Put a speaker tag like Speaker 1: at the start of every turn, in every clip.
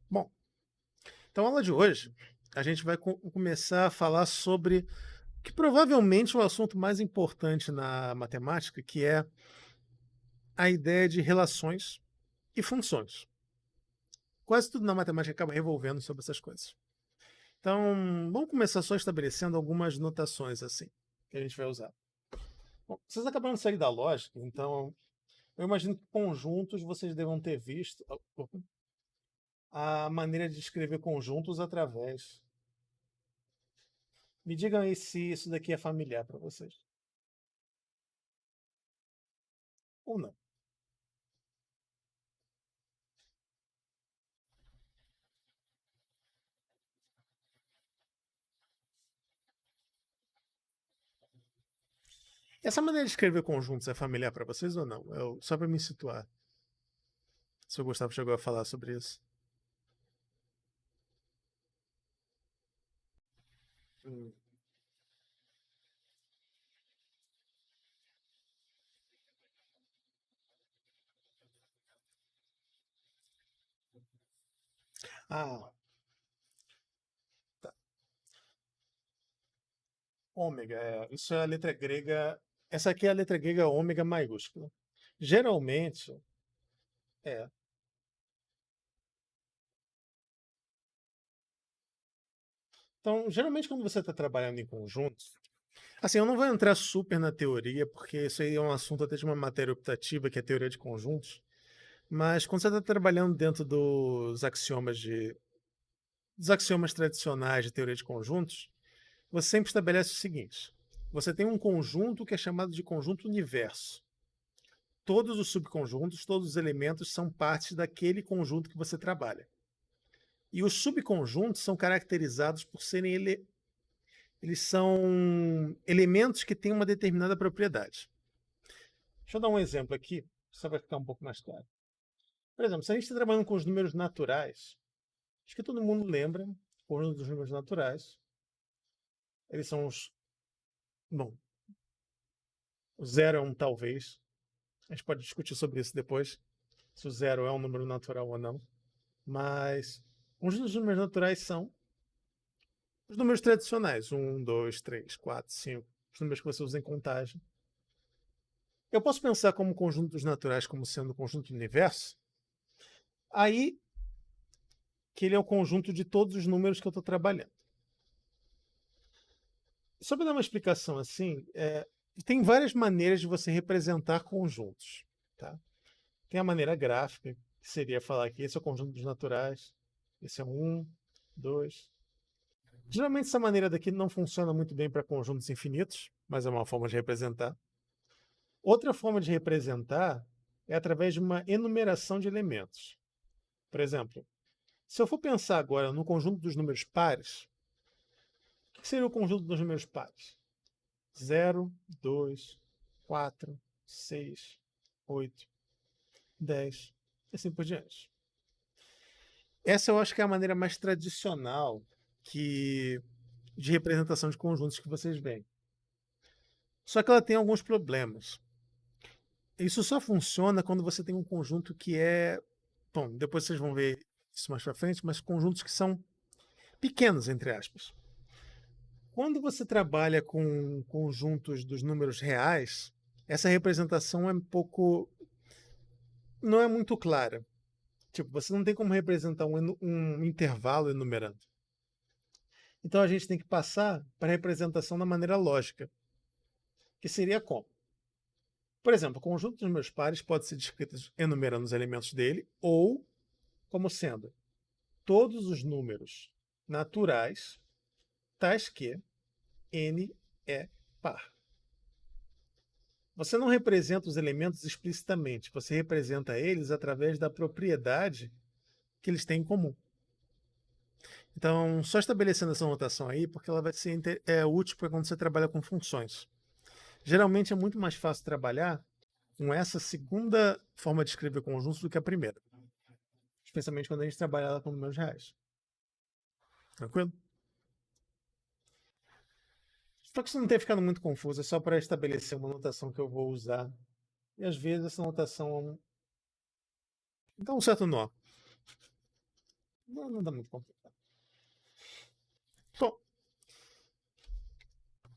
Speaker 1: Bom, então a aula de hoje, a gente vai começar a falar sobre que provavelmente é o assunto mais importante na matemática, que é a ideia de relações e funções. Quase tudo na matemática acaba revolvendo sobre essas coisas. Então, vamos começar só estabelecendo algumas notações assim, que a gente vai usar. Bom, vocês acabaram de sair da lógica, então eu imagino que conjuntos vocês devam ter visto a maneira de escrever conjuntos através. Me digam aí se isso daqui é familiar para vocês ou não. Essa maneira de escrever conjuntos é familiar para vocês ou não? Só para me situar, se o Gustavo chegou a falar sobre isso. Hum. Ah, tá. Ômega, isso é a letra grega. Essa aqui é a letra grega ômega maiúscula. Geralmente, é. Então, geralmente, quando você está trabalhando em conjuntos, assim, eu não vou entrar super na teoria, porque isso aí é um assunto até de uma matéria optativa, que é a teoria de conjuntos. Mas quando você está trabalhando dentro dos axiomas tradicionais de teoria de conjuntos, você sempre estabelece o seguinte: você tem um conjunto que é chamado de conjunto universo. Todos os subconjuntos, todos os elementos são partes daquele conjunto que você trabalha. E os subconjuntos são caracterizados por serem eles são elementos que têm uma determinada propriedade. Deixa eu dar um exemplo aqui, só para ficar um pouco mais claro. Por exemplo, se a gente está trabalhando com os números naturais, acho que todo mundo lembra o conjunto dos números naturais. Eles são os. Bom, o zero é um talvez. A gente pode discutir sobre isso depois, se o zero é um número natural ou não. Mas uns dos números naturais são os números tradicionais: um, 2, 3, 4, 5. Os números que você usa em contagem. Eu posso pensar como conjuntos naturais como sendo o conjunto do universo. Aí que ele é o conjunto de todos os números que eu estou trabalhando. Só para dar uma explicação assim, tem várias maneiras de você representar conjuntos. Tá? Tem a maneira gráfica, que seria falar que esse é o conjunto dos naturais, esse é um, dois. Geralmente essa maneira daqui não funciona muito bem para conjuntos infinitos, mas é uma forma de representar. Outra forma de representar é através de uma enumeração de elementos. Por exemplo, se eu for pensar agora no conjunto dos números pares, o que seria o conjunto dos números pares? 0, 2, 4, 6, 8, 10 e assim por diante. Essa eu acho que é a maneira mais tradicional de representação de conjuntos que vocês veem. Só que ela tem alguns problemas. Isso só funciona quando você tem um conjunto que é. Bom, depois vocês vão ver isso mais pra frente, mas conjuntos que são pequenos, entre aspas. Quando você trabalha com conjuntos dos números reais, essa representação é um pouco. Não é muito clara. Tipo, você não tem como representar um intervalo enumerando. Então a gente tem que passar para a representação da maneira lógica, que seria como? Por exemplo, o conjunto dos meus pares pode ser descrito enumerando os elementos dele ou como sendo todos os números naturais tais que n é par. Você não representa os elementos explicitamente, você representa eles através da propriedade que eles têm em comum. Então, só estabelecendo essa notação aí, porque ela vai ser útil para quando você trabalha com funções. Geralmente é muito mais fácil trabalhar com essa segunda forma de escrever conjuntos do que a primeira, especialmente quando a gente trabalha com números reais. Tranquilo? Espero que isso não tenha ficado muito confuso, é só para estabelecer uma notação que eu vou usar. E às vezes essa notação dá um certo nó. Não dá muito complicado. Bom,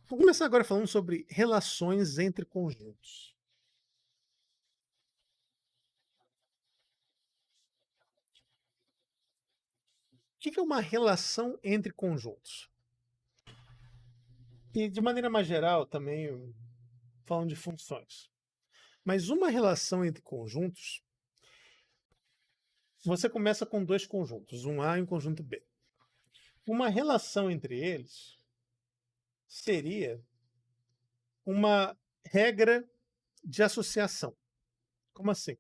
Speaker 1: vou começar agora falando sobre relações entre conjuntos. O que é uma relação entre conjuntos? E de maneira mais geral, também falando de funções. Mas uma relação entre conjuntos, você começa com dois conjuntos, um A e um conjunto B. Uma relação entre eles seria uma regra de associação. Como assim?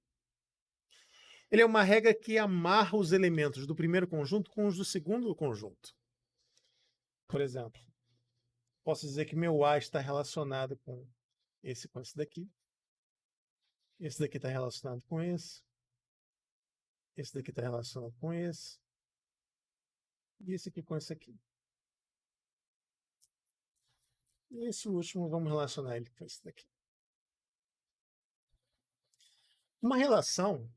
Speaker 1: Ele é uma regra que amarra os elementos do primeiro conjunto com os do segundo conjunto. Por exemplo, posso dizer que meu A está relacionado com esse daqui. Esse daqui está relacionado com esse. Esse daqui está relacionado com esse. E esse aqui com esse aqui. E esse último, vamos relacionar ele com esse daqui. Uma relação,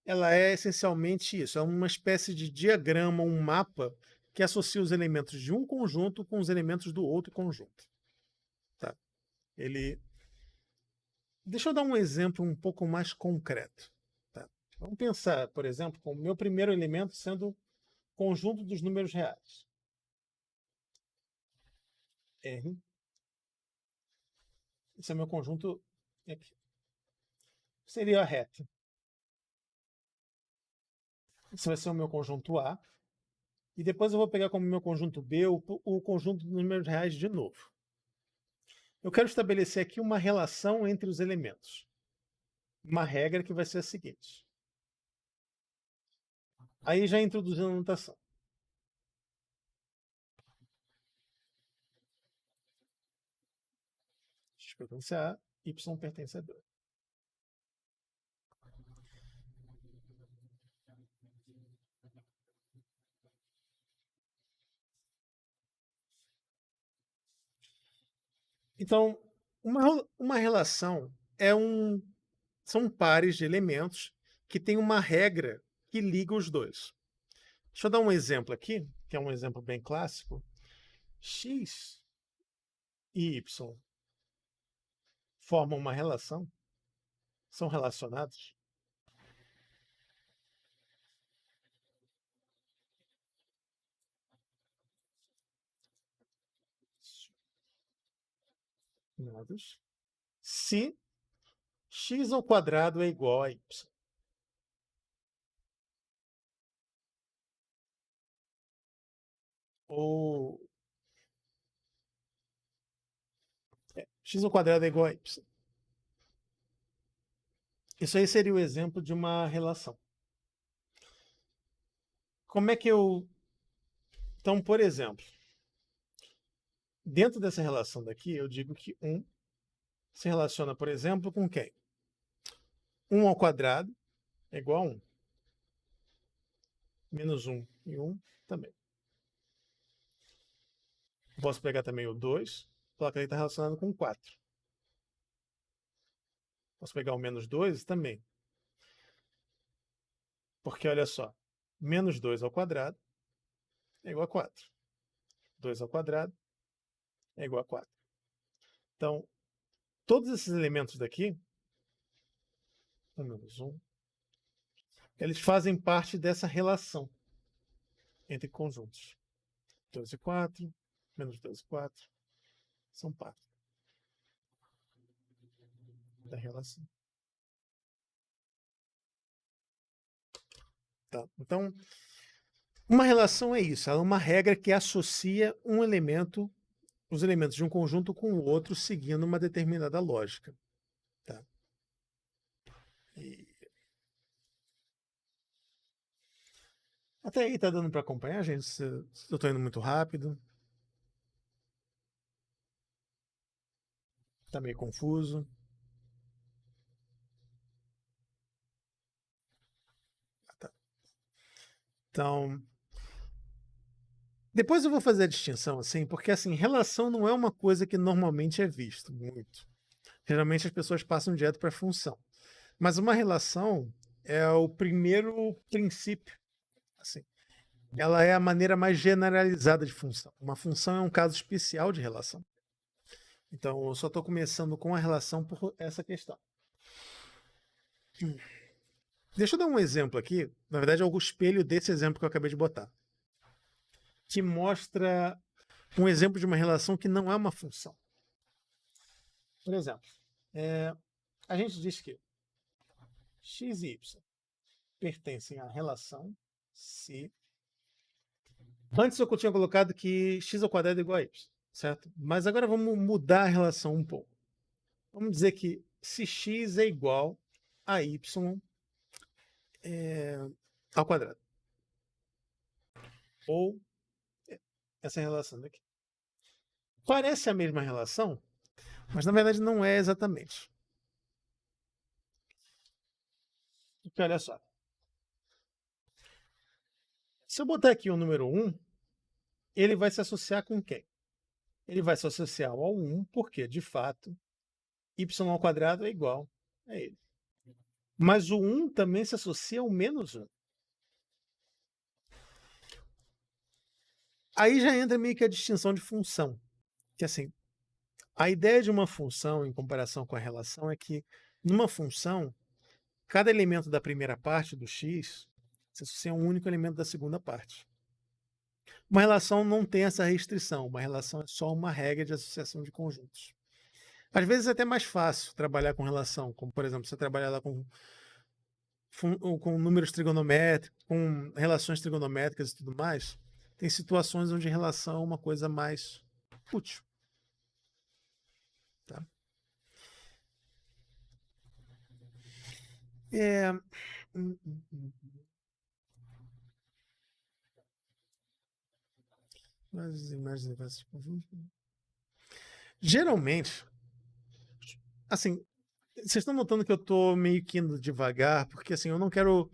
Speaker 1: ela é essencialmente isso. É uma espécie de diagrama, um mapa que associa os elementos de um conjunto com os elementos do outro conjunto. Tá? Deixa eu dar um exemplo um pouco mais concreto. Tá? Vamos pensar, por exemplo, com o meu primeiro elemento sendo o conjunto dos números reais. R. Esse é o meu conjunto aqui. Seria a reta. Esse vai ser o meu conjunto A. E depois eu vou pegar como meu conjunto B o conjunto dos números reais de novo. Eu quero estabelecer aqui uma relação entre os elementos. Uma regra que vai ser a seguinte. Aí já introduzindo a notação. X pertence a A, Y pertence a 2. Então, uma relação são pares de elementos que têm uma regra que liga os dois. Deixa eu dar um exemplo aqui, que é um exemplo bem clássico. X e Y formam uma relação? São relacionados? Se x ao quadrado é igual a y. Ou x ao quadrado é igual a y. Isso aí seria o exemplo de uma relação. Como é que eu... Então, por exemplo, dentro dessa relação daqui, eu digo que 1 se relaciona, por exemplo, com quem? 1 ao quadrado é igual a 1. Menos 1 e 1 também. Posso pegar também o 2, falar que ele está relacionado com 4. Posso pegar o menos 2 também. Porque, olha só, menos 2 ao quadrado é igual a 4. 2 ao quadrado é igual a 4. Então, todos esses elementos daqui, 1 menos 1, eles fazem parte dessa relação entre conjuntos. 2 e 4, menos 2 e 4, são parte da relação. Tá? Então, uma relação é isso, ela é uma regra que associa um elemento, os elementos de um conjunto com o outro, seguindo uma determinada lógica. Tá? Até aí tá dando para acompanhar, gente? Se eu estou indo muito rápido. Tá meio confuso. Tá. Então, depois eu vou fazer a distinção, assim, porque assim, relação não é uma coisa que normalmente é visto muito. Geralmente as pessoas passam direto para a função. Mas uma relação é o primeiro princípio Assim, ela é a maneira mais generalizada de função. Uma função é um caso especial de relação. Então, eu só estou começando com a relação por essa questão. Deixa eu dar um exemplo aqui. Na verdade, é o espelho desse exemplo que eu acabei de botar. Que mostra um exemplo de uma relação que não é uma função. Por exemplo, a gente diz que x e y pertencem à relação se... Antes eu tinha colocado que x ao quadrado é igual a y, certo? Mas agora vamos mudar a relação um pouco. Vamos dizer que se x é igual a y ao quadrado. Ou essa relação daqui. Parece a mesma relação, mas na verdade não é exatamente. Porque olha só. Se eu botar aqui o número 1, ele vai se associar com quem? Ele vai se associar ao 1, porque, de fato, y ao quadrado é igual a ele. Mas o 1 também se associa ao menos 1. Aí já entra meio que a distinção de função. Que assim, a ideia de uma função em comparação com a relação é que, numa função, cada elemento da primeira parte do x se associa a um único elemento da segunda parte. Uma relação não tem essa restrição, uma relação é só uma regra de associação de conjuntos. Às vezes é até mais fácil trabalhar com relação, como por exemplo, você trabalhar lá com números trigonométricos, com relações trigonométricas e tudo mais. Tem situações onde relação é uma coisa mais útil. Tá? Mas imagens de conjunto. Geralmente, assim, vocês estão notando que eu estou meio que indo devagar, porque assim, eu não quero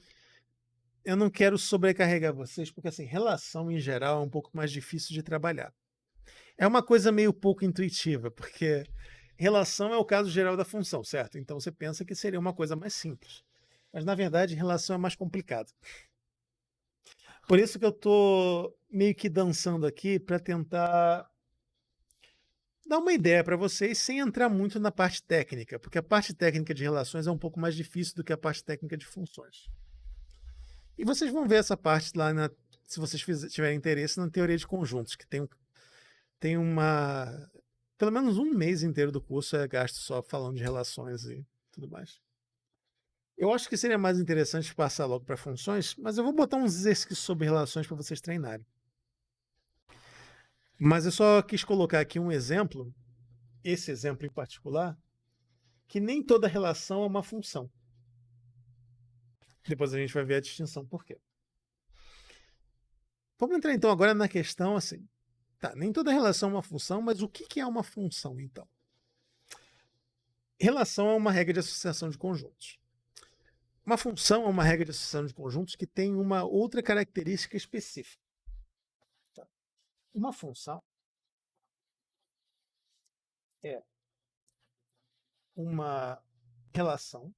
Speaker 1: sobrecarregar vocês, porque assim, relação em geral é um pouco mais difícil de trabalhar. É uma coisa meio pouco intuitiva, porque relação é o caso geral da função, certo? Então você pensa que seria uma coisa mais simples. Mas na verdade, relação é mais complicado. Por isso que eu estou meio que dançando aqui para tentar dar uma ideia para vocês sem entrar muito na parte técnica, porque a parte técnica de relações é um pouco mais difícil do que a parte técnica de funções. E vocês vão ver essa parte lá, se vocês tiverem interesse, na teoria de conjuntos, que tem uma... Pelo menos um mês inteiro do curso é gasto só falando de relações e tudo mais. Eu acho que seria mais interessante passar logo para funções, mas eu vou botar uns exercícios sobre relações para vocês treinarem. Mas eu só quis colocar aqui um exemplo, esse exemplo em particular, que nem toda relação é uma função. Depois a gente vai ver a distinção por quê. Vamos entrar então agora na questão assim. Tá, nem toda relação é uma função, mas o que é uma função então? Relação é uma regra de associação de conjuntos. Uma função é uma regra de associação de conjuntos que tem uma outra característica específica. Tá? Uma função é uma relação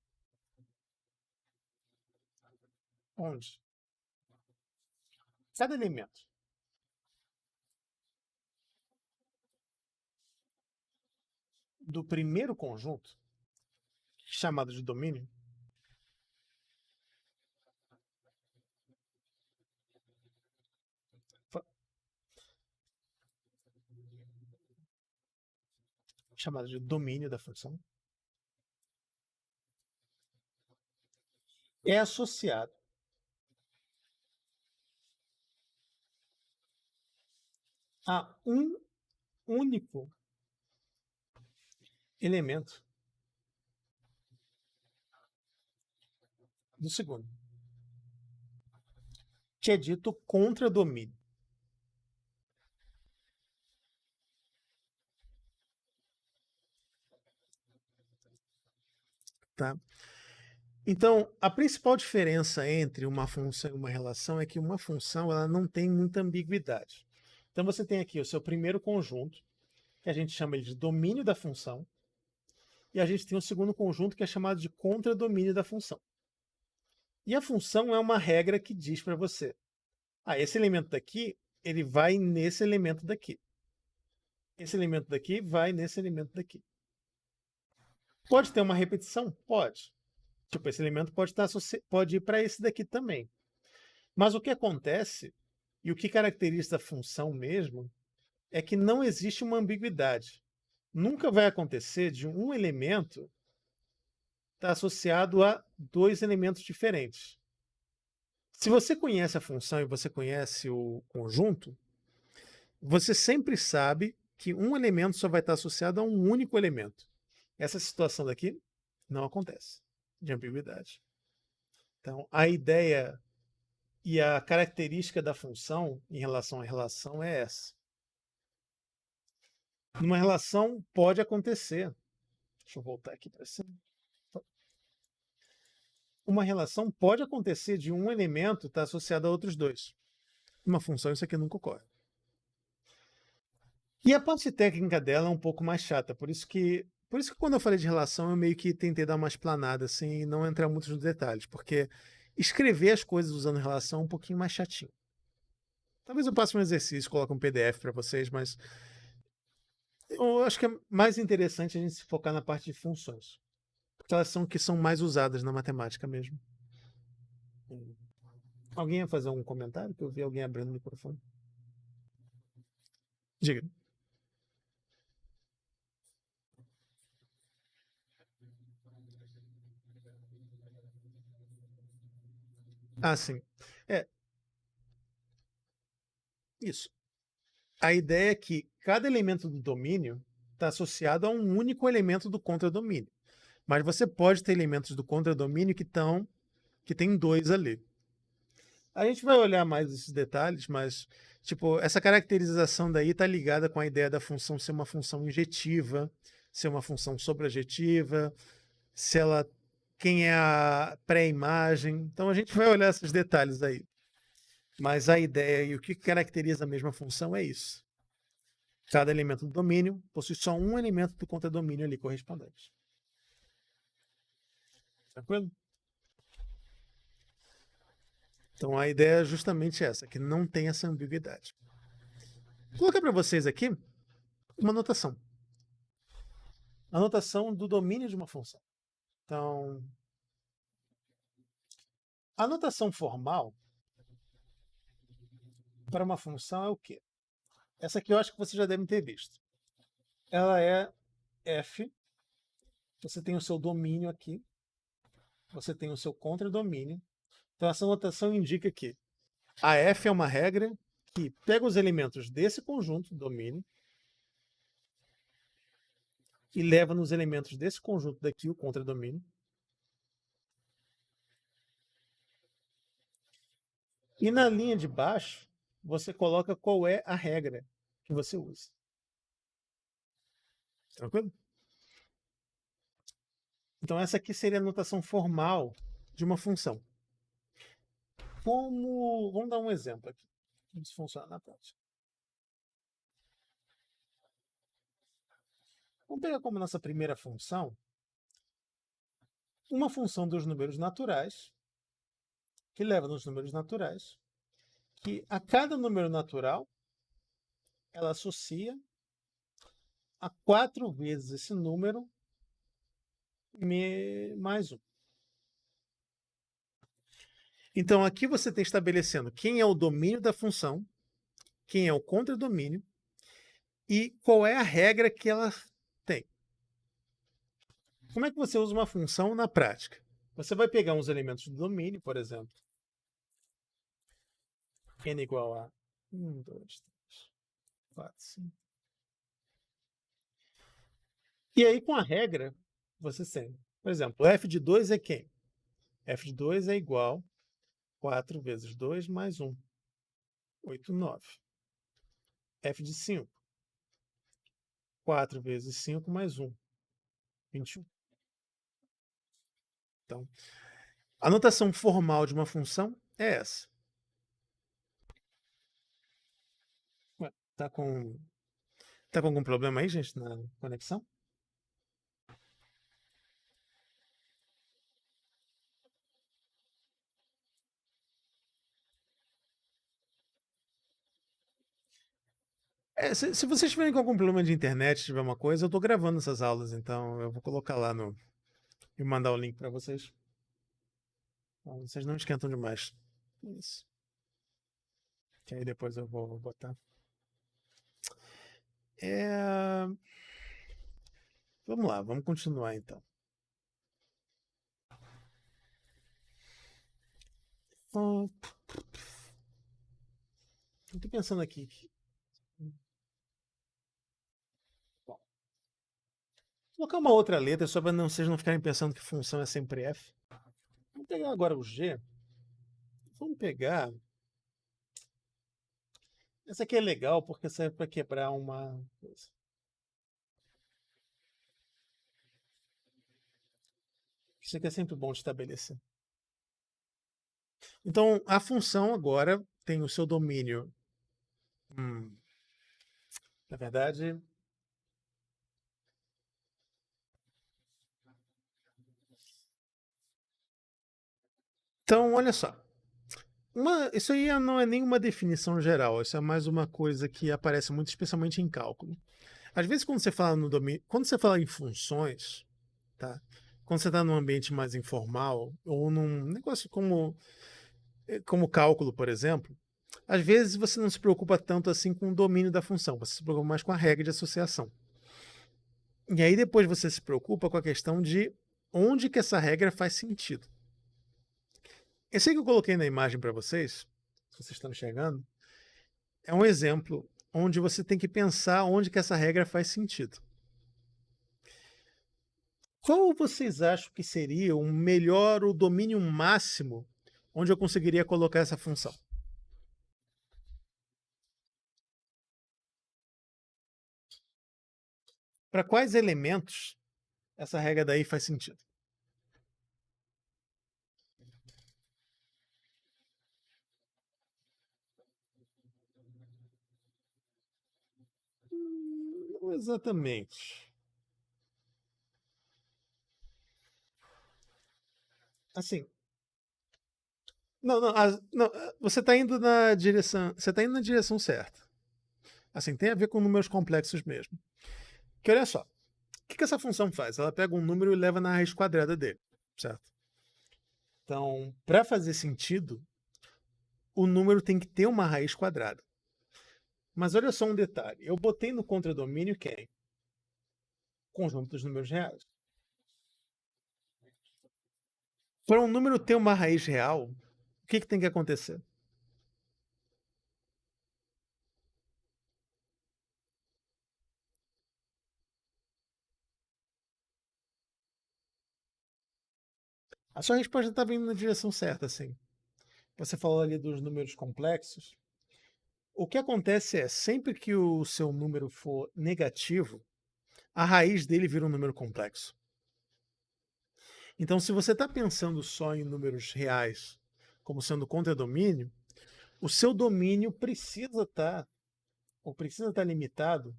Speaker 1: onde cada elemento do primeiro conjunto, chamado de domínio, da função, é associado a um único elemento do segundo, que é dito contradomínio. Tá? Então, a principal diferença entre uma função e uma relação é que uma função ela não tem muita ambiguidade. Então, você tem aqui o seu primeiro conjunto, que a gente chama de domínio da função, e a gente tem o segundo conjunto, que é chamado de contradomínio da função. E a função é uma regra que diz para você: esse elemento daqui, ele vai nesse elemento daqui. Esse elemento daqui vai nesse elemento daqui. Pode ter uma repetição? Pode. Tipo, esse elemento pode ir para esse daqui também. Mas o que acontece, e o que caracteriza a função mesmo, é que não existe uma ambiguidade. Nunca vai acontecer de um elemento estar associado a dois elementos diferentes. Se você conhece a função e você conhece o conjunto, você sempre sabe que um elemento só vai estar associado a um único elemento. Essa situação daqui não acontece, de ambiguidade. Então, a ideia e a característica da função em relação à relação é essa. Numa relação pode acontecer. Deixa eu voltar aqui para cima. Uma relação pode acontecer de um elemento estar associado a outros dois. Uma função, isso aqui nunca ocorre. E a parte técnica dela é um pouco mais chata, por isso que quando eu falei de relação, eu meio que tentei dar uma explanada assim e não entrar muito nos detalhes, porque escrever as coisas usando relação é um pouquinho mais chatinho. Talvez eu passe um exercício, coloque um PDF para vocês, mas eu acho que é mais interessante a gente se focar na parte de funções, porque elas são que são mais usadas na matemática mesmo. Alguém ia fazer um comentário? Que eu vi alguém abrindo o microfone. Diga. Ah, sim. É, isso. A ideia é que cada elemento do domínio está associado a um único elemento do contradomínio. Mas você pode ter elementos do contradomínio que tem dois ali. A gente vai olhar mais esses detalhes, mas tipo, essa caracterização daí está ligada com a ideia da função ser uma função injetiva, ser uma função sobrejetiva, se ela quem é a pré-imagem. Então a gente vai olhar esses detalhes aí. Mas a ideia e o que caracteriza a mesma função é isso. Cada elemento do domínio possui só um elemento do contradomínio ali correspondente. Tranquilo? Então a ideia é justamente essa, que não tem essa ambiguidade. Vou colocar para vocês aqui uma notação. A notação do domínio de uma função. Então, a notação formal para uma função é o quê? Essa aqui eu acho que vocês já devem ter visto. Ela é f, você tem o seu domínio aqui, você tem o seu contradomínio. Então essa notação indica que a f é uma regra que pega os elementos desse conjunto, domínio, e leva nos elementos desse conjunto daqui, o contradomínio. E na linha de baixo, você coloca qual é a regra que você usa. Tranquilo? Então essa aqui seria a notação formal de uma função. Vamos dar um exemplo aqui. Como isso funciona na prática. Vamos pegar como nossa primeira função uma função dos números naturais, que leva nos números naturais, que a cada número natural ela associa a 4 vezes esse número mais 1. Então aqui você está estabelecendo quem é o domínio da função, quem é o contradomínio e qual é a regra que ela tem. Como é que você usa uma função na prática? Você vai pegar uns elementos do domínio, por exemplo, n igual a 1, 2, 3, 4, 5. E aí, com a regra, você tem. Por exemplo, f de 2 é quem? F de 2 é igual a 4 vezes 2 mais 1. 8, 9. F de 5. 4 vezes 5 mais 1. 21. Então, a notação formal de uma função é essa. Ué, tá com algum problema aí, gente, na conexão? Se vocês tiverem com algum problema de internet, tiver uma coisa, eu tô gravando essas aulas, então eu vou colocar lá no e mandar o link para vocês. Então, vocês não esquentam demais. Isso. Que aí depois eu vou botar. É... Vamos lá, vamos continuar então. Eu tô pensando aqui. Bom, vou colocar uma outra letra só para vocês não ficarem pensando que função é sempre F. Vamos pegar agora o G. Vamos pegar. Essa aqui é legal porque serve para quebrar uma coisa. Isso aqui é sempre bom de estabelecer. Então, a função agora tem o seu domínio. Na verdade, então, olha só. Isso aí não é nenhuma definição geral, isso é mais uma coisa que aparece muito, especialmente em cálculo. Às vezes, quando você fala no domínio, quando você fala em funções, tá? Quando você está num ambiente mais informal, ou num negócio como cálculo, por exemplo, às vezes você não se preocupa tanto assim com o domínio da função, você se preocupa mais com a regra de associação. E aí depois você se preocupa com a questão de onde que essa regra faz sentido. Esse aí que eu coloquei na imagem para vocês, se vocês estão enxergando, é um exemplo onde você tem que pensar onde que essa regra faz sentido. Qual vocês acham que seria o melhor, o domínio máximo, onde eu conseguiria colocar essa função? Para quais elementos essa regra daí faz sentido? Não exatamente. Assim, não, você está indo na direção, você está indo na direção certa. Assim, tem a ver com números complexos mesmo. Que olha só, o que essa função faz? Ela pega um número e leva na raiz quadrada dele, certo? Então, para fazer sentido, o número tem que ter uma raiz quadrada. Mas olha só um detalhe, eu botei no contradomínio quem? Conjunto dos números reais. Para um número ter uma raiz real, o que tem que acontecer? A sua resposta está vindo na direção certa, sim. Você falou ali dos números complexos. O que acontece é, sempre que o seu número for negativo, a raiz dele vira um número complexo. Então, se você está pensando só em números reais como sendo contradomínio, o seu domínio precisa estar limitado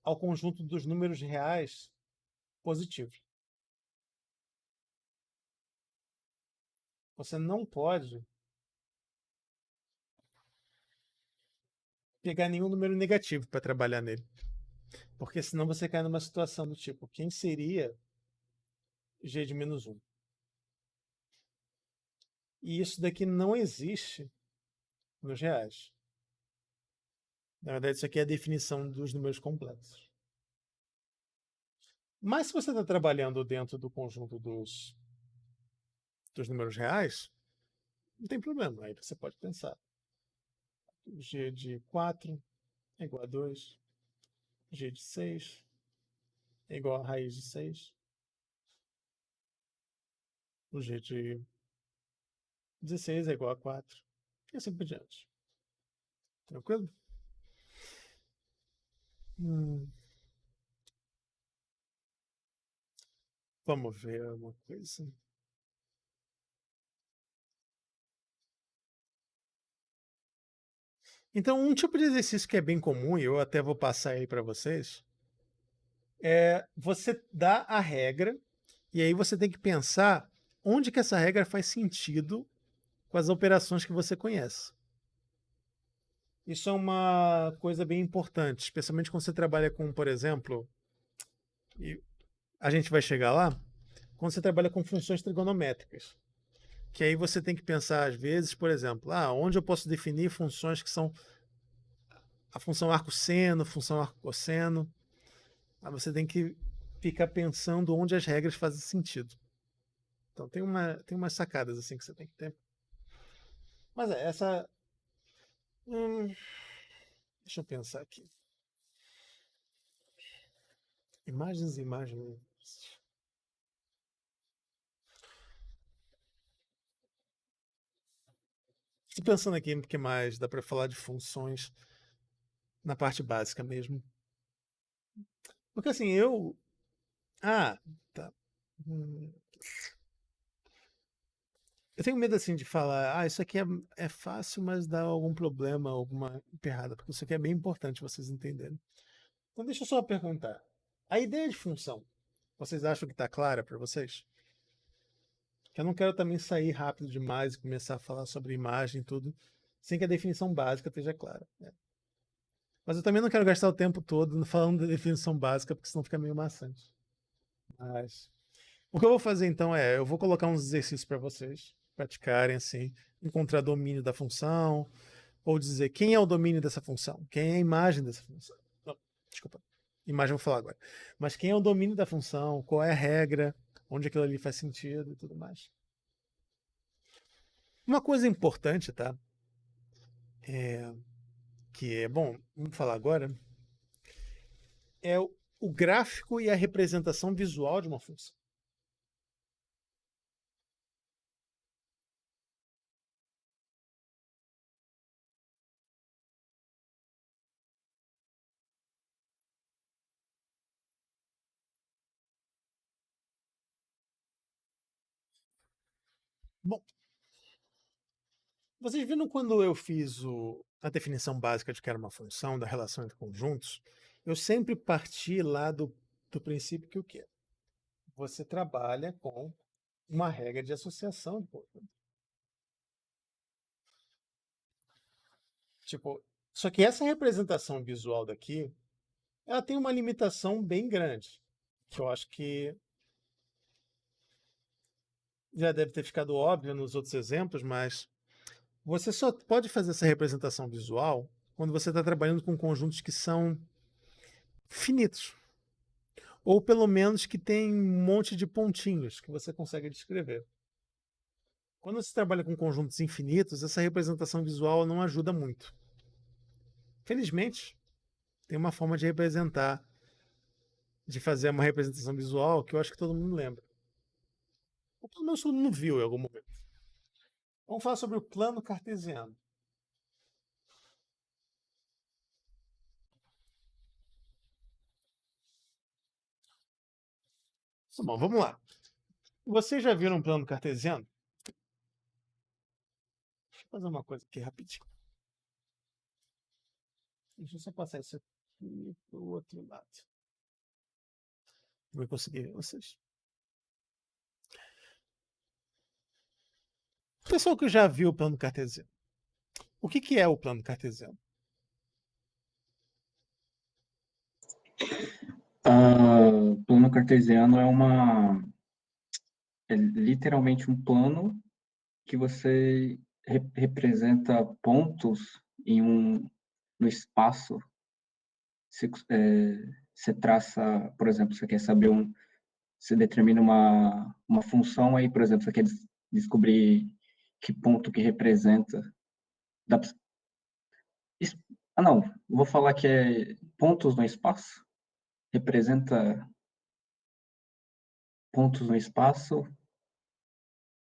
Speaker 1: ao conjunto dos números reais positivos. Você não pode pegar nenhum número negativo para trabalhar nele, porque senão você cai numa situação do tipo, quem seria g de menos 1? E isso daqui não existe nos reais. Na verdade, isso aqui é a definição dos números complexos. Mas se você está trabalhando dentro do conjunto dos números reais, não tem problema. Aí você pode pensar. G de 4 é igual a 2. G de 6 é igual a raiz de 6. O G de 16 é igual a 4. E assim por diante. Tranquilo? Hum, vamos ver uma coisa. Então, um tipo de exercício que é bem comum, e eu até vou passar ele para vocês, é você dá a regra, e aí você tem que pensar onde que essa regra faz sentido com as operações que você conhece. Isso é uma coisa bem importante, especialmente quando você trabalha com, por exemplo, e a gente vai chegar lá, quando você trabalha com funções trigonométricas. Que aí você tem que pensar, às vezes, por exemplo, onde eu posso definir funções que são a função arco-seno, função arco-cosseno. Aí você tem que ficar pensando onde as regras fazem sentido. Então tem umas sacadas assim que você tem que ter. Mas essa. hum, deixa eu pensar aqui. Imagens e imagens. Estou pensando aqui o que mais dá para falar de funções na parte básica mesmo. Porque assim, eu. Ah, tá. Hum, Eu tenho medo assim de falar, isso aqui é fácil, mas dá algum problema, alguma emperrada, porque isso aqui é bem importante vocês entenderem. Então deixa eu só perguntar. A ideia de função, vocês acham que está clara para vocês? Que eu não quero também sair rápido demais e começar a falar sobre imagem e tudo, sem que a definição básica esteja clara, né? Mas eu também não quero gastar o tempo todo falando da definição básica, porque senão fica meio maçante. Mas o que eu vou fazer então eu vou colocar uns exercícios para vocês praticarem assim, encontrar domínio da função, ou dizer quem é o domínio dessa função, quem é a imagem dessa função. Não, desculpa, imagem eu vou falar agora. Mas quem é o domínio da função, qual é a regra, onde aquilo ali faz sentido e tudo mais. Uma coisa importante, tá? É, bom, vamos falar agora, é o gráfico e a representação visual de uma função. Bom, vocês viram quando eu fiz a definição básica de que era uma função da relação entre conjuntos? Eu sempre parti lá do princípio que o quê? Você trabalha com uma regra de associação de conjuntos. Tipo, só que essa representação visual daqui, ela tem uma limitação bem grande, que eu acho que já deve ter ficado óbvio nos outros exemplos, mas você só pode fazer essa representação visual quando você está trabalhando com conjuntos que são finitos. Ou pelo menos que tem um monte de pontinhos que você consegue descrever. Quando você trabalha com conjuntos infinitos, essa representação visual não ajuda muito. Felizmente, tem uma forma de representar, de fazer uma representação visual que eu acho que todo mundo lembra. Ou pelo menos todo mundo viu em algum momento. Vamos falar sobre o plano cartesiano. Bom, vamos lá. Vocês já viram um plano cartesiano? Deixa eu fazer uma coisa aqui rapidinho. Deixa eu só passar isso aqui para o outro lado. Vou conseguir ver vocês. Pessoal que já viu o plano cartesiano. O que é o plano cartesiano?
Speaker 2: Plano cartesiano é literalmente um plano que você representa pontos no espaço. Você traça, por exemplo, você quer saber você determina uma função aí, por exemplo, você quer descobrir que ponto que representa. Dá pra, não, vou falar que é pontos no espaço, representa pontos no espaço,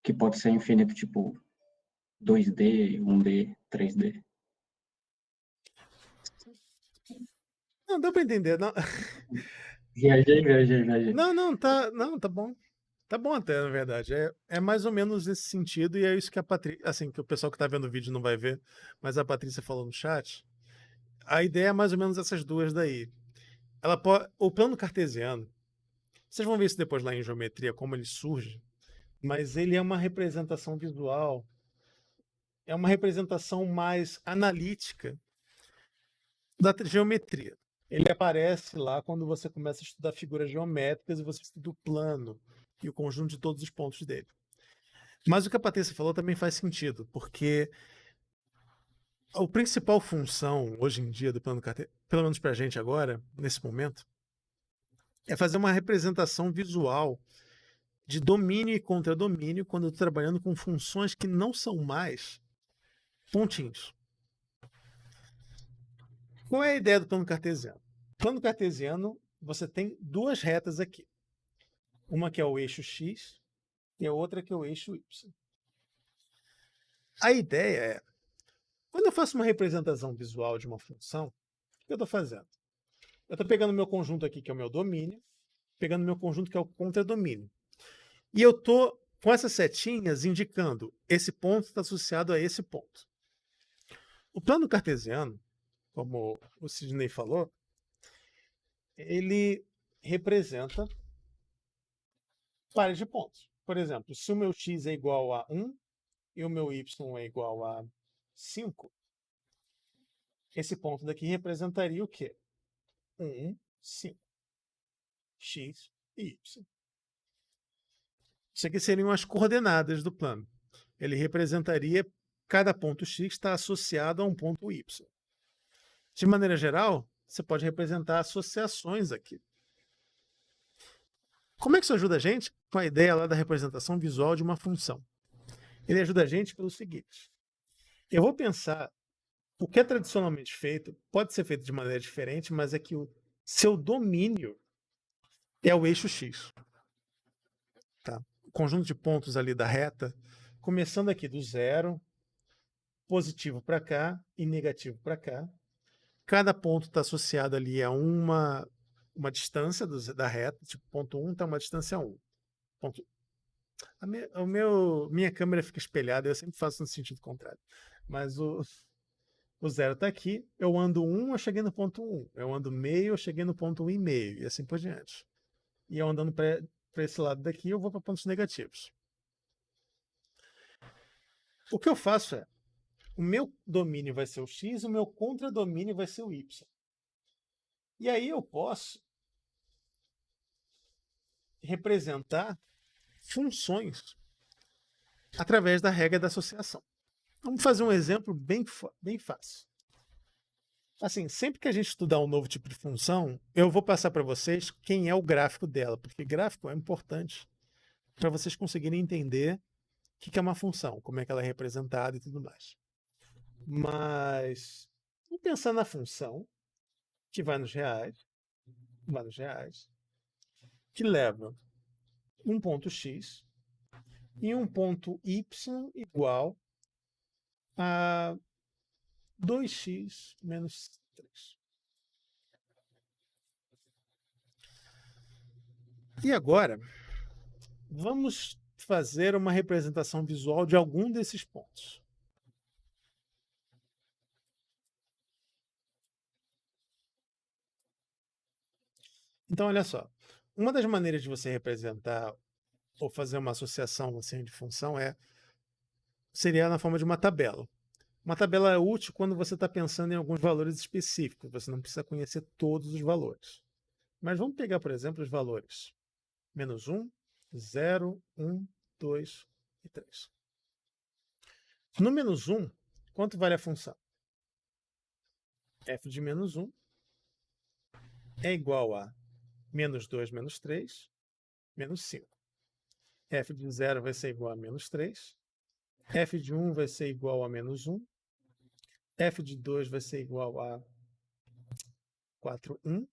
Speaker 2: que pode ser infinito, tipo 2D, 1D, 3D.
Speaker 1: Não, deu para entender. Não,
Speaker 2: Viajei.
Speaker 1: não, tá bom. Tá bom até, na verdade. É mais ou menos nesse sentido, e é isso que a Patrícia, assim, que o pessoal que tá vendo o vídeo não vai ver, mas a Patrícia falou no chat. A ideia é mais ou menos essas duas daí. O plano cartesiano, vocês vão ver isso depois lá em geometria, como ele surge, mas ele é uma representação visual, é uma representação mais analítica da geometria. Ele aparece lá quando você começa a estudar figuras geométricas e você estuda o plano e o conjunto de todos os pontos dele. Mas o que a Patrícia falou também faz sentido, porque a principal função hoje em dia do plano cartesiano, pelo menos para a gente agora, nesse momento, é fazer uma representação visual de domínio e contradomínio quando eu estou trabalhando com funções que não são mais pontinhos. Qual é a ideia do plano cartesiano? Plano cartesiano, você tem duas retas aqui. Uma que é o eixo x e a outra que é o eixo y. A ideia é, quando eu faço uma representação visual de uma função, o que eu estou fazendo? Eu estou pegando o meu conjunto aqui, que é o meu domínio, pegando o meu conjunto, que é o contradomínio. E eu estou com essas setinhas indicando esse ponto está associado a esse ponto. O plano cartesiano, como o Sidney falou, ele representa pares de pontos. Por exemplo, se o meu x é igual a 1 e o meu y é igual a 5, esse ponto daqui representaria o quê? 1, 5. X e y. Isso aqui seriam as coordenadas do plano. Ele representaria cada ponto x está associado a um ponto y. De maneira geral, você pode representar associações aqui. Como é que isso ajuda a gente? Com a ideia lá da representação visual de uma função. Ele ajuda a gente pelo seguinte. Eu vou pensar, o que é tradicionalmente feito, pode ser feito de maneira diferente, mas é que o seu domínio é o eixo x. Tá? O conjunto de pontos ali da reta, começando aqui do zero, positivo para cá e negativo para cá. Cada ponto está associado ali a uma distância da reta, tipo ponto 1 está uma distância 1. Ponto... minha câmera fica espelhada, eu sempre faço no sentido contrário. Mas o zero está aqui, eu ando 1, eu cheguei no ponto 1. Eu ando meio, eu cheguei no ponto 1,5, e assim por diante. E eu andando para esse lado daqui, eu vou para pontos negativos. O que eu faço é, o meu domínio vai ser o x, o meu contradomínio vai ser o y. E aí eu posso representar funções através da regra da associação. Vamos fazer um exemplo bem fácil. Assim, sempre que a gente estudar um novo tipo de função, eu vou passar para vocês quem é o gráfico dela, porque gráfico é importante para vocês conseguirem entender o que é uma função, como é que ela é representada e tudo mais. Mas vamos pensar na função que vai nos reais, que leva um ponto x e um ponto y igual a 2x menos 3. E agora, vamos fazer uma representação visual de algum desses pontos. Então, olha só. Uma das maneiras de você representar ou fazer uma associação assim, de função seria na forma de uma tabela. Uma tabela é útil quando você está pensando em alguns valores específicos. Você não precisa conhecer todos os valores. Mas vamos pegar, por exemplo, os valores menos 1, 0, 1, 2 e 3. No menos 1, quanto vale a função? F de menos 1 é igual a menos 2 menos 3, menos 5. F de 0 vai ser igual a menos 3. F de 1 vai ser igual a menos 1. F de 2 vai ser igual a 4, 1.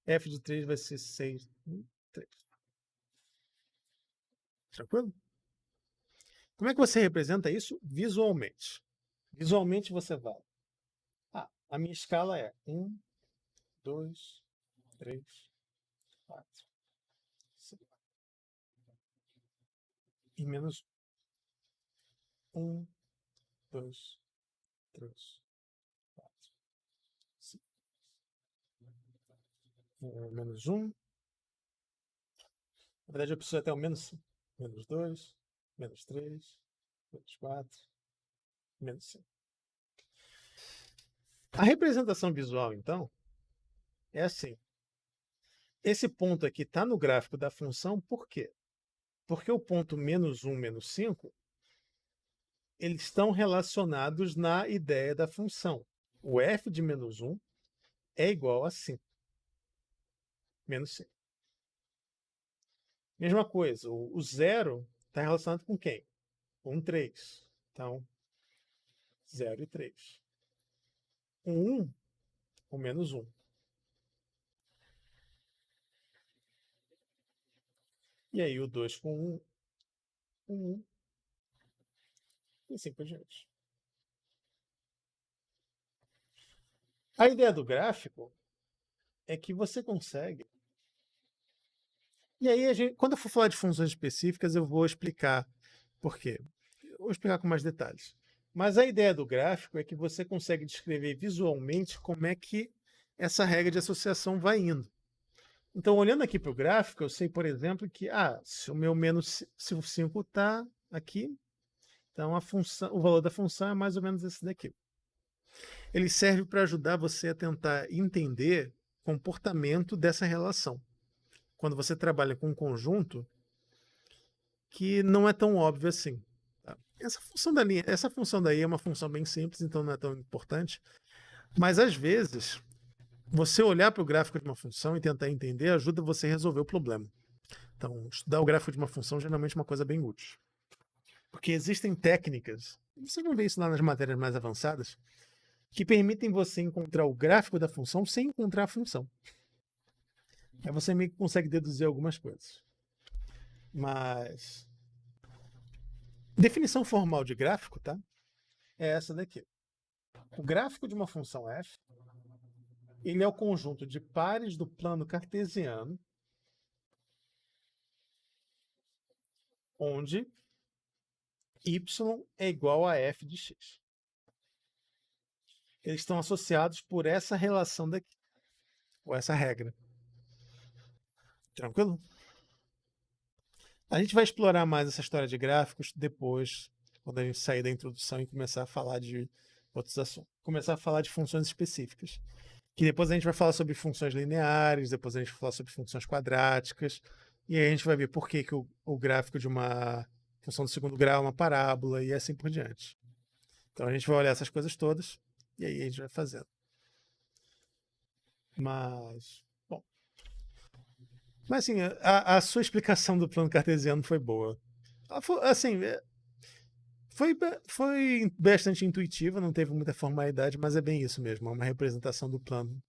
Speaker 1: F de 3 vai ser 6, 1, 3. Tranquilo? Como é que você representa isso visualmente? Visualmente você vai. A minha escala é 1, 2, 3, 4, 5. E menos 1, 2, 3, 4, 5. Menos 1. Na verdade, eu preciso até o menos 5. Menos 2, menos 3, menos 4, menos 5. A representação visual, então, é assim. Esse ponto aqui está no gráfico da função, por quê? Porque o ponto -1, -5, eles estão relacionados na ideia da função. O f de -1 é igual a 5, menos 5. Mesma coisa, o 0 está relacionado com quem? Com 3. Então, 0 e 3. O 1 com -1. E aí o 2 com 1, com 1, e assim por diante. A ideia do gráfico é que você consegue. E aí, quando eu for falar de funções específicas, eu vou explicar por quê. Eu vou explicar com mais detalhes. Mas a ideia do gráfico é que você consegue descrever visualmente como é que essa regra de associação vai indo. Então, olhando aqui para o gráfico, eu sei, por exemplo, que se o meu se o 5 está aqui, então o valor da função é mais ou menos esse daqui. Ele serve para ajudar você a tentar entender o comportamento dessa relação. Quando você trabalha com um conjunto que não é tão óbvio assim. Tá? Essa função daí é uma função bem simples, então não é tão importante. Mas às vezes, você olhar para o gráfico de uma função e tentar entender ajuda você a resolver o problema. Então, estudar o gráfico de uma função geralmente é uma coisa bem útil. Porque existem técnicas, vocês vão ver isso lá nas matérias mais avançadas, que permitem você encontrar o gráfico da função sem encontrar a função. Aí você meio que consegue deduzir algumas coisas. Mas definição formal de gráfico, tá? É essa daqui. O gráfico de uma função f, ele é o conjunto de pares do plano cartesiano, onde y é igual a f de x. Eles estão associados por essa relação daqui, ou essa regra. Tranquilo? A gente vai explorar mais essa história de gráficos depois, quando a gente sair da introdução e começar a falar de outros assuntos. Começar a falar de funções específicas. Que depois a gente vai falar sobre funções lineares, depois a gente vai falar sobre funções quadráticas, e aí a gente vai ver por que o gráfico de uma função do segundo grau é uma parábola e assim por diante. Então a gente vai olhar essas coisas todas e aí a gente vai fazendo. Mas, bom. Mas assim, a sua explicação do plano cartesiano foi boa. Assim, foi bastante intuitiva, não teve muita formalidade, mas é bem isso mesmo. É uma representação do plano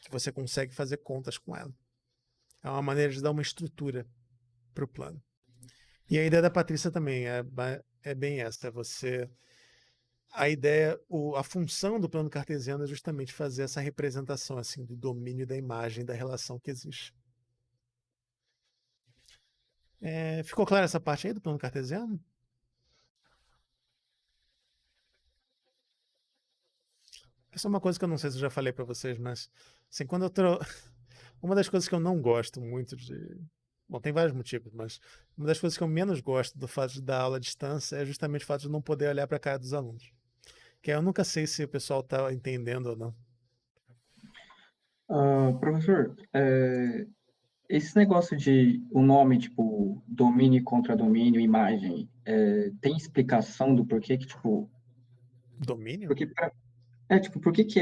Speaker 1: que você consegue fazer contas com ela. É uma maneira de dar uma estrutura para o plano. E a ideia da Patrícia também é bem essa. A ideia, a função do plano cartesiano é justamente fazer essa representação assim do domínio da imagem, da relação que existe. Ficou clara essa parte aí do plano cartesiano? Essa é uma coisa que eu não sei se eu já falei para vocês, mas assim, uma das coisas que eu não gosto muito de. Bom, tem vários motivos, mas uma das coisas que eu menos gosto do fato de dar aula à distância é justamente o fato de não poder olhar para a cara dos alunos. Que eu nunca sei se o pessoal está entendendo ou não.
Speaker 2: Professor, esse negócio de o nome, tipo, domínio contra domínio, imagem, tem explicação do porquê que, tipo,
Speaker 1: Domínio?
Speaker 2: porque tipo, por que que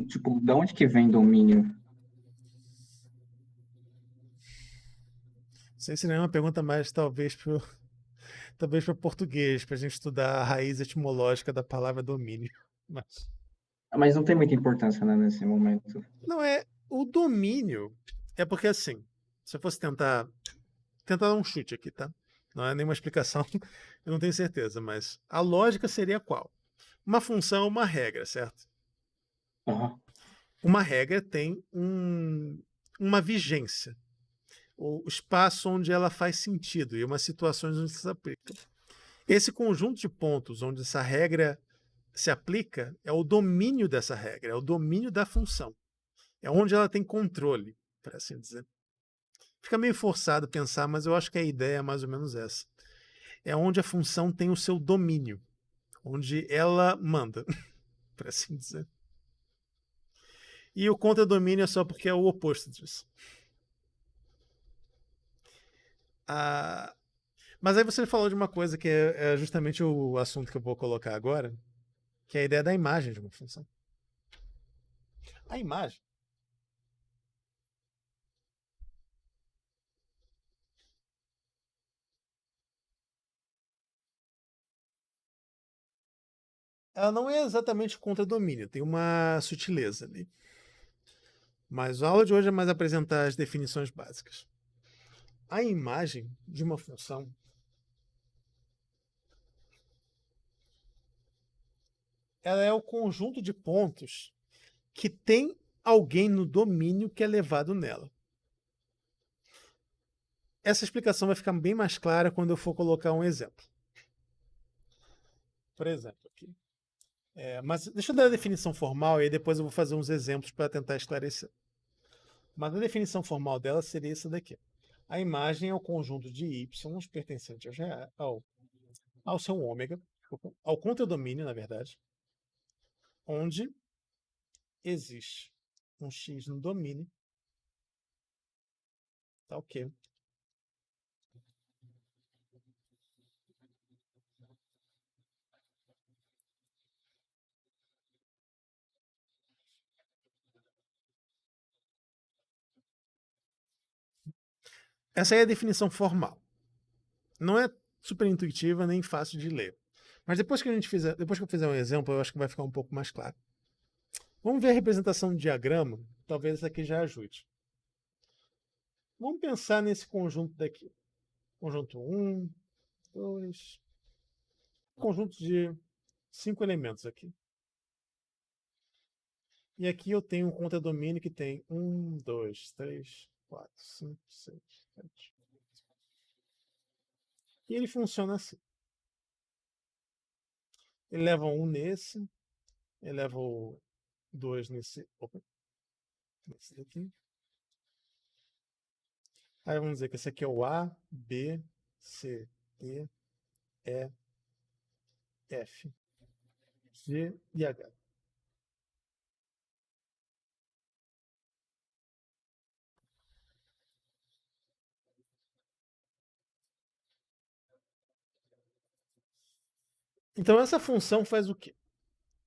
Speaker 2: tipo, da onde que vem domínio?
Speaker 1: Não sei se não é uma pergunta mais talvez para português, para a gente estudar a raiz etimológica da palavra domínio. Mas
Speaker 2: Mas não tem muita importância, né, nesse momento.
Speaker 1: não é o domínio. É porque assim, se eu fosse tentar dar um chute aqui, tá? Não é nenhuma explicação, eu não tenho certeza, mas a lógica seria qual? Uma função é uma regra, certo?
Speaker 2: Aham.
Speaker 1: Uma regra tem uma vigência, o espaço onde ela faz sentido e umas situações onde se aplica. Esse conjunto de pontos onde essa regra se aplica é o domínio dessa regra, é o domínio da função. É onde ela tem controle, para assim dizer. Fica meio forçado pensar, mas eu acho que a ideia é mais ou menos essa. É onde a função tem o seu domínio, onde ela manda. por assim dizer. E o contradomínio é só porque é o oposto disso. Mas aí você falou de uma coisa que é justamente o assunto que eu vou colocar agora, que é a ideia da imagem de uma função. A imagem, ela não é exatamente contradomínio, tem uma sutileza ali. Mas a aula de hoje é mais apresentar as definições básicas. A imagem de uma função ela é o conjunto de pontos que tem alguém no domínio que é levado nela. Essa explicação vai ficar bem mais clara quando eu for colocar um exemplo. Por exemplo, aqui. Mas deixa eu dar a definição formal e aí depois eu vou fazer uns exemplos para tentar esclarecer. Mas a definição formal dela seria essa daqui. A imagem é o conjunto de y pertencente ao seu ômega, ao contradomínio, na verdade, onde existe um x no domínio, tá ok? Essa é a definição formal. Não é super intuitiva nem fácil de ler. Mas depois que eu fizer um exemplo, eu acho que vai ficar um pouco mais claro. Vamos ver a representação do diagrama. Talvez isso aqui já ajude. Vamos pensar nesse conjunto daqui. Conjunto 1, 2. Conjunto de 5 elementos aqui. E aqui eu tenho um contradomínio que tem 1, 2, 3, 4, 5, 6, 7. E ele funciona assim. Ele leva 1 nesse, ele leva o 2 nesse daqui. Aí vamos dizer que esse aqui é o A, B, C, D, E, F, G e H. Então essa função faz o quê?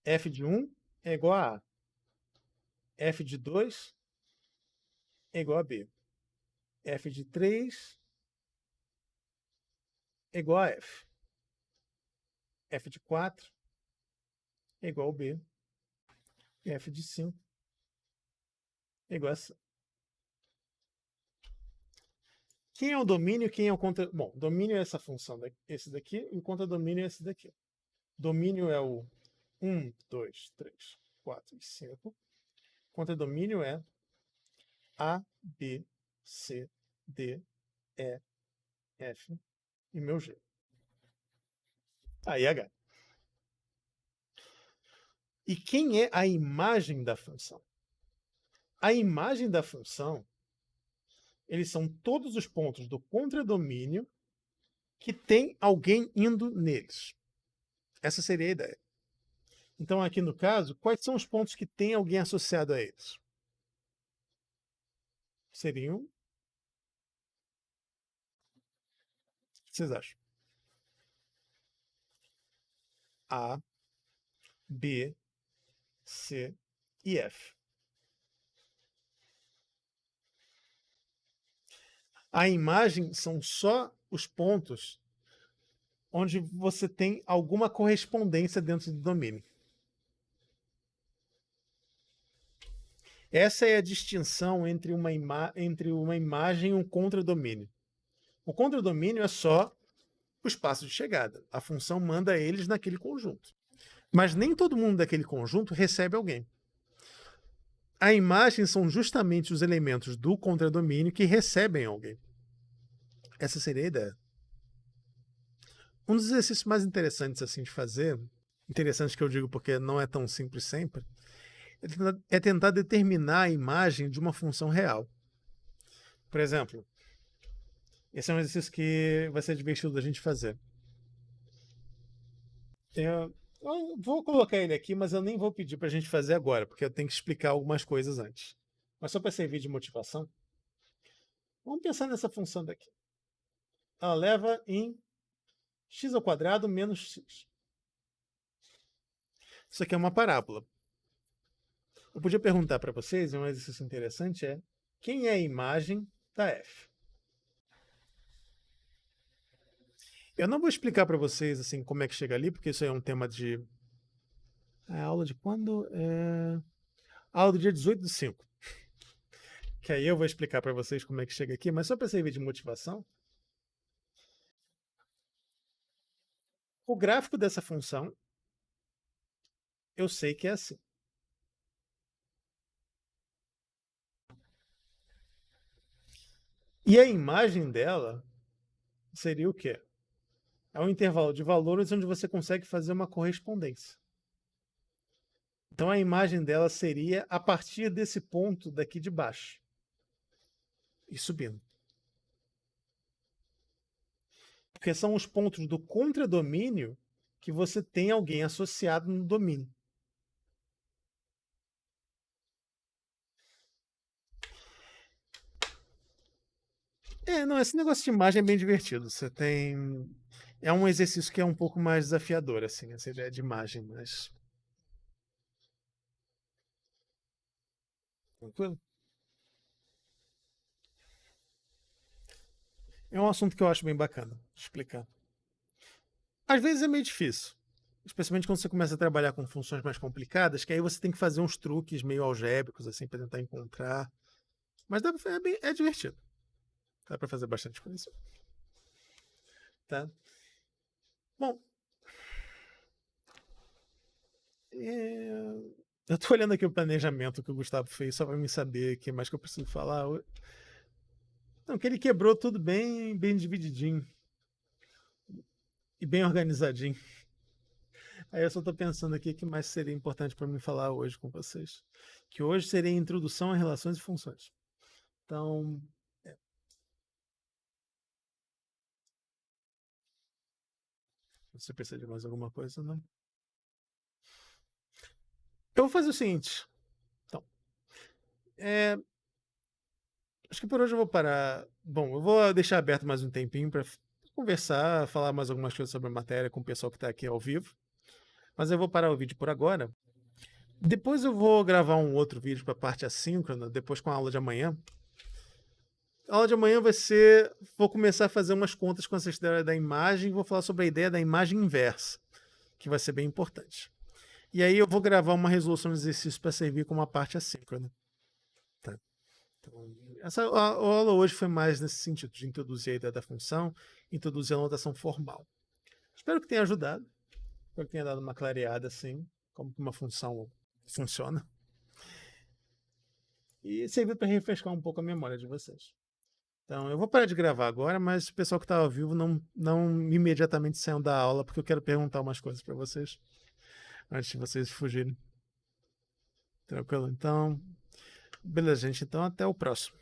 Speaker 1: F de 1 é igual a A. F de 2 é igual a B. F de 3 é igual a F. F de 4 é igual a B. E F de 5 é igual a C. Quem é o domínio e quem é o contra... Bom, domínio é essa função, esse daqui, e o contradomínio é esse daqui. Domínio é o 1, 2, 3, 4 e 5. Contradomínio é A, B, C, D, E, F e meu G. Aí H. E quem é a imagem da função? A imagem da função, eles são todos os pontos do contradomínio que tem alguém indo neles. Essa seria a ideia. Então, aqui no caso, quais são os pontos que tem alguém associado a eles? Seriam. O que vocês acham? A, B, C e F. A imagem são só os pontos onde você tem alguma correspondência dentro do domínio. Essa é a distinção entre uma imagem e um contradomínio. O contradomínio é só o espaço de chegada. A função manda eles naquele conjunto. Mas nem todo mundo daquele conjunto recebe alguém. A imagem são justamente os elementos do contradomínio que recebem alguém. Essa seria a ideia. Um dos exercícios mais interessantes assim de fazer, interessantes que eu digo porque não é tão simples sempre, é tentar determinar a imagem de uma função real. Por exemplo, esse é um exercício que vai ser divertido da gente fazer. Eu vou colocar ele aqui, mas eu nem vou pedir para a gente fazer agora, porque eu tenho que explicar algumas coisas antes. Mas só para servir de motivação, vamos pensar nessa função daqui. Ela leva em x ao quadrado menos x. Isso aqui é uma parábola. Eu podia perguntar para vocês, um exercício interessante é: quem é a imagem da f? Eu não vou explicar para vocês assim como é que chega ali, porque isso é um tema de. É aula de quando? Aula do dia 18/5. Que aí eu vou explicar para vocês como é que chega aqui, mas só para servir de motivação. O gráfico dessa função, eu sei que é assim. E a imagem dela seria o quê? É um intervalo de valores onde você consegue fazer uma correspondência. Então a imagem dela seria a partir desse ponto daqui de baixo. E subindo. Porque são os pontos do contradomínio que você tem alguém associado no domínio. Não, esse negócio de imagem é bem divertido. Você tem. É um exercício que é um pouco mais desafiador, assim, essa ideia de imagem, mas. Tranquilo? É um assunto que eu acho bem bacana de explicar. Às vezes é meio difícil. Especialmente quando você começa a trabalhar com funções mais complicadas, que aí você tem que fazer uns truques meio algébricos, assim, para tentar encontrar. Mas é divertido. Dá para fazer bastante coisa. Tá? Bom, eu tô olhando aqui o planejamento que o Gustavo fez, só para me saber o que mais que eu preciso falar. Não, que ele quebrou tudo bem divididinho. E bem organizadinho. Aí eu só tô pensando aqui o que mais seria importante para mim falar hoje com vocês. Que hoje seria a introdução a relações e funções. Então, você precisa de mais alguma coisa, não? Eu vou fazer o seguinte. Então, acho que por hoje eu vou parar. Bom, eu vou deixar aberto mais um tempinho para conversar, falar mais algumas coisas sobre a matéria com o pessoal que está aqui ao vivo. Mas eu vou parar o vídeo por agora. Depois eu vou gravar um outro vídeo para a parte assíncrona, depois com a aula de amanhã. A aula de amanhã vai ser. Vou começar a fazer umas contas com essa história da imagem e vou falar sobre a ideia da imagem inversa, que vai ser bem importante. E aí eu vou gravar uma resolução de exercício para servir como uma parte assíncrona. Tá? Então, essa aula hoje foi mais nesse sentido, de introduzir a ideia da função, introduzir a notação formal. Espero que tenha ajudado, espero que tenha dado uma clareada assim, como que uma função funciona. E servir para refrescar um pouco a memória de vocês. Então, eu vou parar de gravar agora, mas o pessoal que está ao vivo não imediatamente saiam da aula, porque eu quero perguntar umas coisas para vocês antes de vocês fugirem. Tranquilo? Então, beleza, gente. Então, até o próximo.